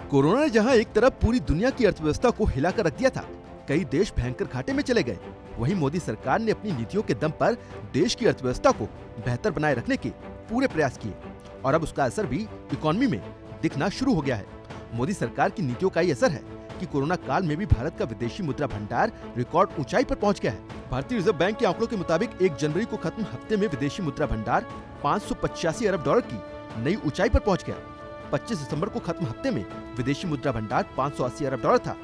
Corona ने जहां एक तरफ पूरी दुनिया की अर्थव्यवस्था को हिलाकर रख दिया था, कई देश भयंकर घाटे में चले गए। वहीं मोदी सरकार ने अपनी नीतियों के दम पर देश की अर्थव्यवस्था को बेहतर बनाए रखने के पूरे प्रयास किए और अब उसका असर भी इकोनॉमी में दिखना शुरू हो गया है। मोदी सरकार की नीतियों का ही असर है कि कोरोना काल में भी भारत का विदेशी मुद्रा भंडार रिकॉर्ड ऊंचाई पर पहुंच गया है। भारतीय रिजर्व बैंक के आंकड़ों के मुताबिक 1 जनवरी को खत्म हफ्ते में विदेशी मुद्रा भंडार 585 अरब डॉलर की नई ऊंचाई पर पहुंच गया। 25 दिसंबर को खत्म हफ्ते में विदेशी मुद्रा भंडार 580 अरब डॉलर था,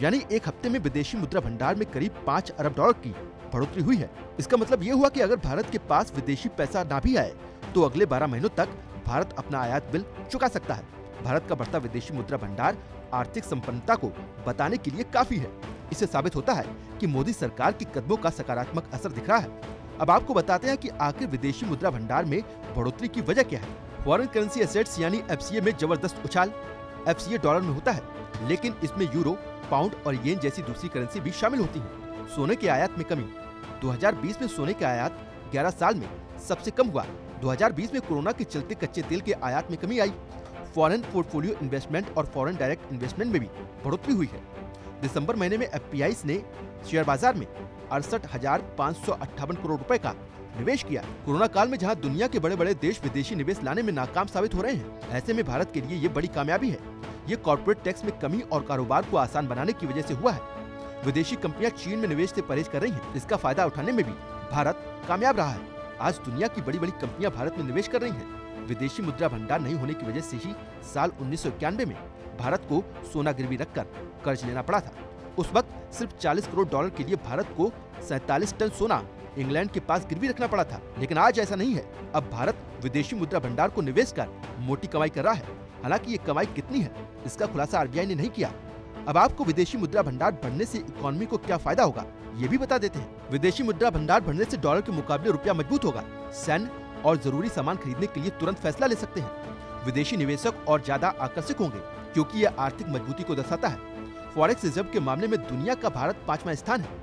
यानी एक हफ्ते में विदेशी मुद्रा भंडार में करीब 5 अरब डॉलर की बढ़ोतरी हुई है। इसका मतलब ये हुआ कि अगर भारत के पास विदेशी पैसा ना भी आए तो अगले 12 महीनों तक भारत अपना आयात बिल चुका सकता है। भारत का बढ़ता विदेशी मुद्रा भंडार आर्थिक संपन्नता को बताने के लिए काफी है। इससे साबित होता है कि मोदी सरकार के कदमों का सकारात्मक असर दिख रहा है। अब आपको बताते हैं कि आखिर विदेशी मुद्रा भंडार में बढ़ोतरी की वजह क्या है। फॉरेन करेंसी एसेट्स यानी FCA में जबरदस्त उछाल। FCA डॉलर में होता है, लेकिन इसमें यूरो, पाउंड और येन जैसी दूसरी करेंसी भी शामिल होती है। सोने के आयात में कमी। 2020 में सोने के आयात 11 साल में सबसे कम हुआ। 2020 में कोरोना के चलते कच्चे तेल के आयात में कमी आई। फॉरेन पोर्टफोलियो इन्वेस्टमेंट और फॉरेन डायरेक्ट इन्वेस्टमेंट में भी बढ़ोतरी हुई है। दिसंबर महीने में FPIs ने शेयर बाजार में 68,558 करोड़ रुपए का निवेश किया। कोरोना काल में जहां दुनिया के बड़े बड़े देश विदेशी निवेश लाने में नाकाम साबित हो रहे हैं, ऐसे में भारत के लिए ये बड़ी कामयाबी है। ये कॉर्पोरेट टैक्स में कमी और कारोबार को आसान बनाने की वजह से हुआ है। विदेशी कंपनियां चीन में निवेश से परहेज कर रही हैं। इसका फायदा उठाने में भी भारत कामयाब रहा है। आज दुनिया की बड़ी बड़ी कंपनियां भारत में निवेश कर रही हैं। विदेशी मुद्रा भंडार नहीं होने की वजह से ही साल 1991 में भारत को सोना गिरवी रखकर कर्ज लेना पड़ा था। उस वक्त सिर्फ 40 करोड़ डॉलर के लिए भारत को 47 टन सोना इंग्लैंड के पास गिरवी रखना पड़ा था। लेकिन आज ऐसा नहीं है। अब भारत विदेशी मुद्रा भंडार को निवेश कर मोटी कमाई कर रहा है। हालांकि ये कमाई कितनी है, इसका खुलासा RBI ने नहीं किया। अब आपको विदेशी मुद्रा भंडार बढ़ने से इकोनॉमी को क्या फायदा होगा, ये भी बता देते हैं। विदेशी मुद्रा भंडार बढ़ने से डॉलर के मुकाबले रुपया मजबूत होगा। सैन्य और जरूरी सामान खरीदने के लिए तुरंत फैसला ले सकते हैं। विदेशी निवेशक और ज्यादा आकर्षक होंगे, क्योंकि यह आर्थिक मजबूती को दर्शाता है। फॉरेक्स रिजर्व के मामले में दुनिया का भारत 5वां स्थान है।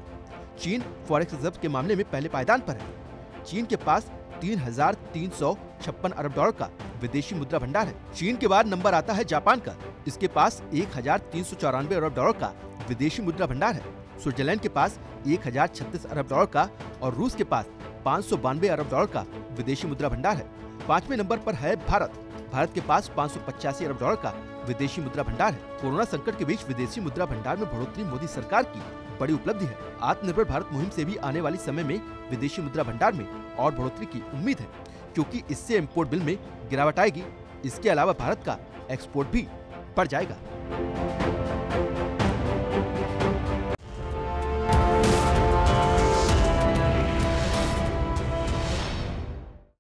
चीन फॉरेक्स रिजर्व के मामले में पहले पायदान पर है। चीन के पास 3,356 अरब डॉलर का विदेशी मुद्रा भंडार है। चीन के बाद नंबर आता है जापान का। इसके पास 1,394 अरब डॉलर का विदेशी मुद्रा भंडार है। स्विट्जरलैंड के पास 1,036 अरब डॉलर का और रूस के पास 592 अरब डॉलर का विदेशी मुद्रा भंडार है। 5वें नंबर पर है भारत। भारत के पास 585 अरब डॉलर का विदेशी मुद्रा भंडार है। कोरोना संकट के बीच विदेशी मुद्रा भंडार में बढ़ोतरी मोदी सरकार की बड़ी उपलब्धि है। आत्मनिर्भर भारत मुहिम से भी आने वाले समय में विदेशी मुद्रा भंडार में और बढ़ोतरी की उम्मीद है, क्योंकि इससे इंपोर्ट बिल में गिरावट आएगी। इसके अलावा भारत का एक्सपोर्ट भी बढ़ जाएगा।